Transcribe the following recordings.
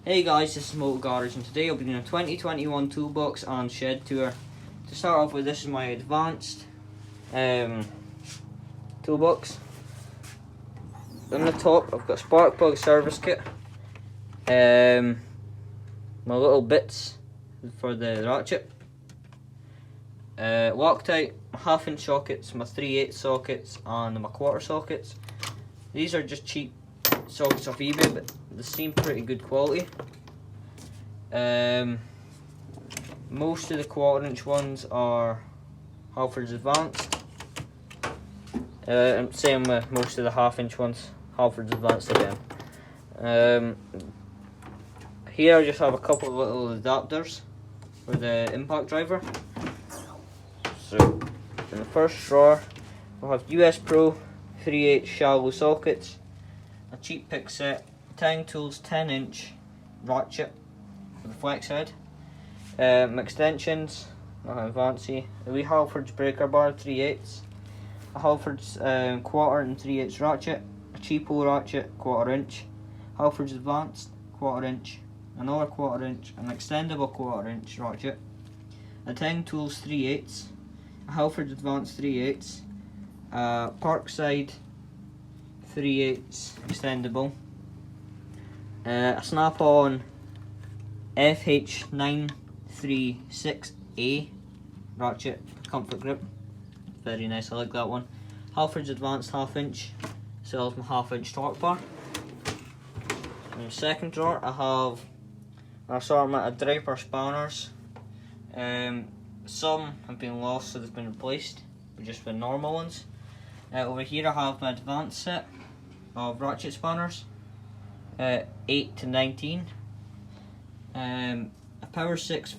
Hey guys, this is Motor Garage, and today I'll be doing a 2021 toolbox and shed tour. To start off with, this is my advanced toolbox. On the top I've got a spark plug service kit, my little bits for the ratchet, Loctite, my 1/2 inch sockets, my 3/8 sockets and my 1/4 sockets. These are just cheap sockets off eBay, but they seem pretty good quality. Most of the 1/4 inch ones are Halford's Advanced. Same with most of the 1/2 inch ones, Halford's Advanced again. Here I just have a couple of little adapters for the impact driver. So in the first drawer we'll have US Pro 3/8 shallow sockets, a cheap pick set, Tang Tools 10 inch ratchet for the flex head, my extensions, nothing fancy, a wee Halford's breaker bar 3/8, a Halford's 1/4 and 3/8 ratchet, a cheapo ratchet 1/4 inch, Halford's Advanced 1/4 inch, another 1/4 inch, an extendable 1/4 inch ratchet, a Tang Tools 3/8, a Halford's Advanced 3/8, a Parkside 3/8 extendable, a snap-on FH936A ratchet comfort grip, very nice, I like that one. Halford's Advanced 1/2 inch, so as my 1/2 inch torque bar. In the second drawer I have an assortment of Draper spanners. Some have been lost, so they've been replaced with just the normal ones. Over here I have my advanced set of ratchet spanners, 8 to 19. A Power Fix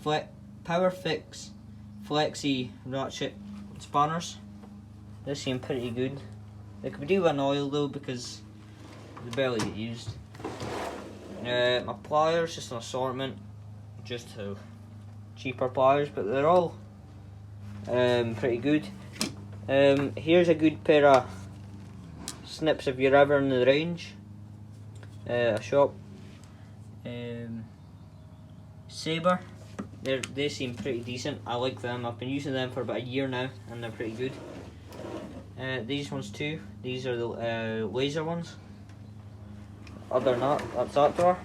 Flexi ratchet spanners. They seem pretty good. They could do an oil though because they barely get used. My pliers, just an assortment, just to cheaper pliers, but they're all pretty good. Here's a good pair of snips if you're ever in the range. A shop. Sabre. They seem pretty decent. I like them. I've been using them for about a year now, and they're pretty good. These ones too. These are the laser ones. Other than that, that's that drawer.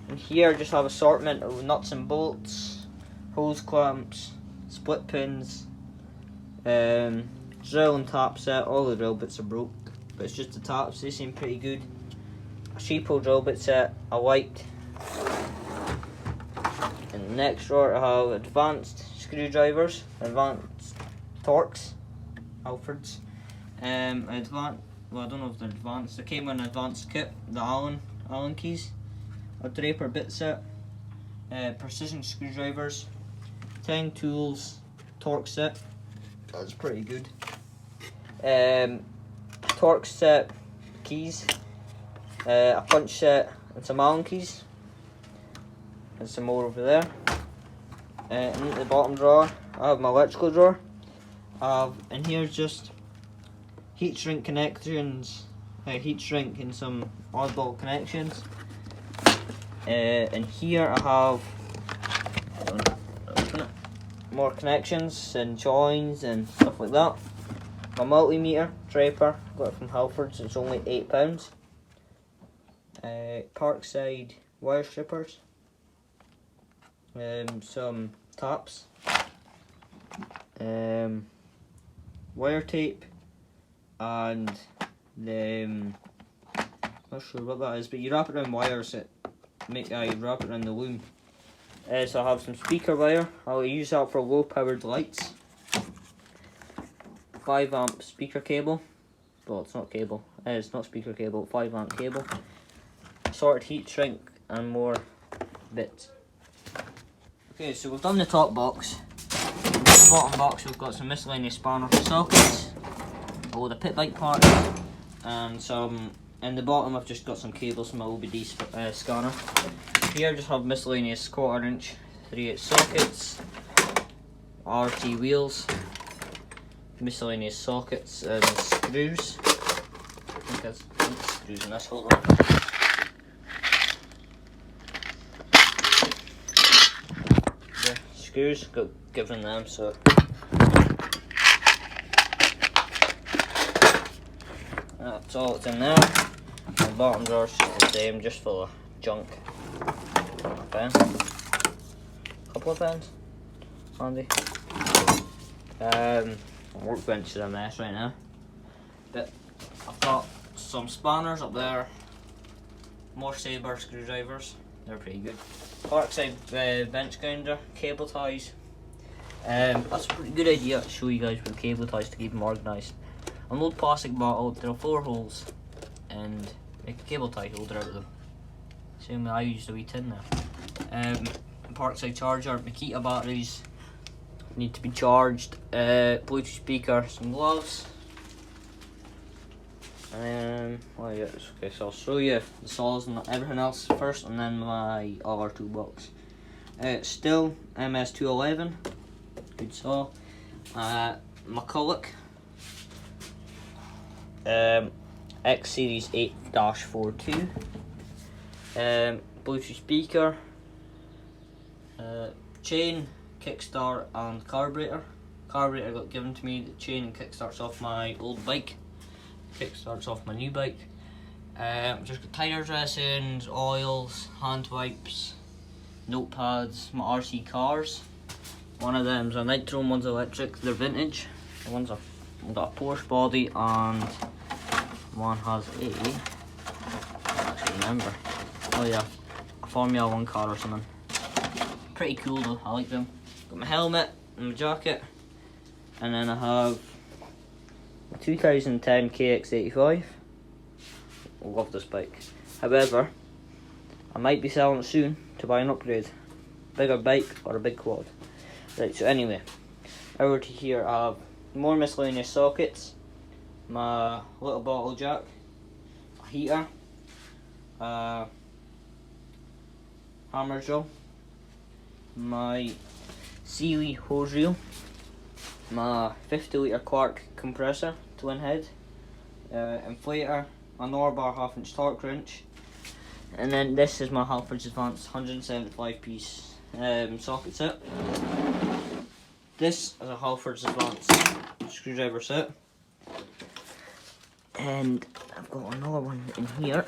And here I just have assortment of nuts and bolts, hose clamps, split pins, drill and tap set. All the drill bits are broke, but it's just the taps, they seem pretty good. A cheapo drill bit set, a light. In the next drawer I have advanced screwdrivers, advanced Torx, Halford's. Well, I don't know if they're advanced. They came in an advanced kit, the Allen keys, a Draper bit set, precision screwdrivers, Tang Tools Torx set. That's pretty good. Torx set keys, a punch set, and some Allen keys, and some more over there. In the bottom drawer, I have my electrical drawer. And here's just heat shrink connections, heat shrink and some oddball connections. And here I have more connections and joins and stuff like that. My multimeter, Draper, got it from Halford's, it's only £8. Parkside wire strippers, some taps, wire tape, and not sure what that is, but you wrap it around wires that you wrap it around the loom. So I have some speaker wire. I'll use that for low powered lights. 5 amp speaker cable. Well, it's not cable. It's not speaker cable. 5 amp cable. Sorted heat shrink and more bits. Okay, so we've done the top box. In the bottom box we've got some miscellaneous spanner sockets, all the pit bike parts, and some. In the bottom I've just got some cables from my OBD scanner. Here I just have miscellaneous 1/4 inch 3/8 sockets, RT wheels, miscellaneous sockets and screws. I think there's screws in this holder. screws, got given them, so that's all that's in there. The bottom drawer's just the same, just full of junk. A pen, couple of pens, handy. Workbench is a mess right now, but I've got some spanners up there, more Sabre screwdrivers, they're pretty good. Parkside bench grinder, cable ties. That's a pretty good idea to show you guys with cable ties to keep them organised. An old plastic bottle, there are 4 holes, and make a cable tie holder out of them. Same way I used a wee tin there. Parkside charger, Makita batteries need to be charged, Bluetooth speaker, some gloves. Well, yeah, okay, so I'll show you the saws and everything else first, and then my other toolbox. Still MS211, good saw. McCulloch X Series 8-42. Bluetooth speaker, chain, kickstart and carburetor. Carburetor got given to me, the chain and kickstarts off my old bike. Kickstarts off my new bike. Just got tire dressings, oils, hand wipes, notepads, my RC cars. One of them's a nitro, one's electric, they're vintage. One's got a Porsche body and one has a, I don't actually remember. Oh yeah, a Formula 1 car or something. Pretty cool though, I like them. Got my helmet and my jacket, and then I have a 2010 KX85. I love this bike. However, I might be selling it soon to buy an upgrade. Bigger bike or a big quad. Right, so anyway, over to here I have more miscellaneous sockets, my little bottle jack, a heater, hammer drill, my Sealy hose reel, my 50 litre Quark compressor, twin head, inflator, my Norbar 1/2 inch torque wrench, and then this is my Halfords Advanced 175 piece socket set. This is a Halfords Advanced screwdriver set, and I've got another one in here.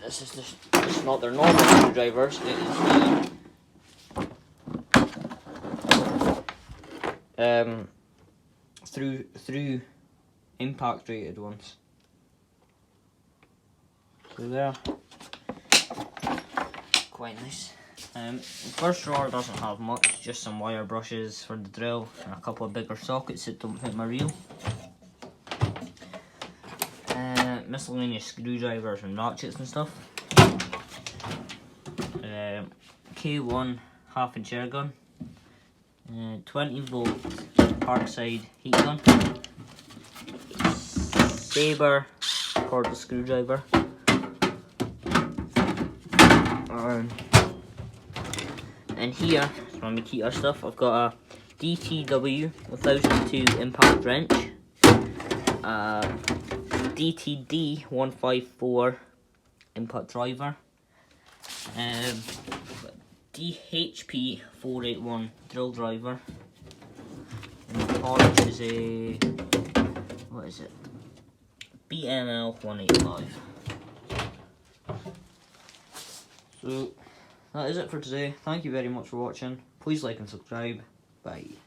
This is not their normal screwdrivers, it is through impact rated ones. So there, quite nice. The first drawer doesn't have much, just some wire brushes for the drill and a couple of bigger sockets that don't fit my reel. Miscellaneous screwdrivers and ratchets and stuff. K1 1/2 inch air gun. 20 volt Parkside heat gun. Sabre cordless screwdriver. And here is my Makita stuff. I've got a DTW 1002 impact wrench, DTD 154 impact driver, DHP 481 drill driver, and the torch is a, what is it, BML 185. So that is it for today. Thank you very much for watching. Please like and subscribe. Bye.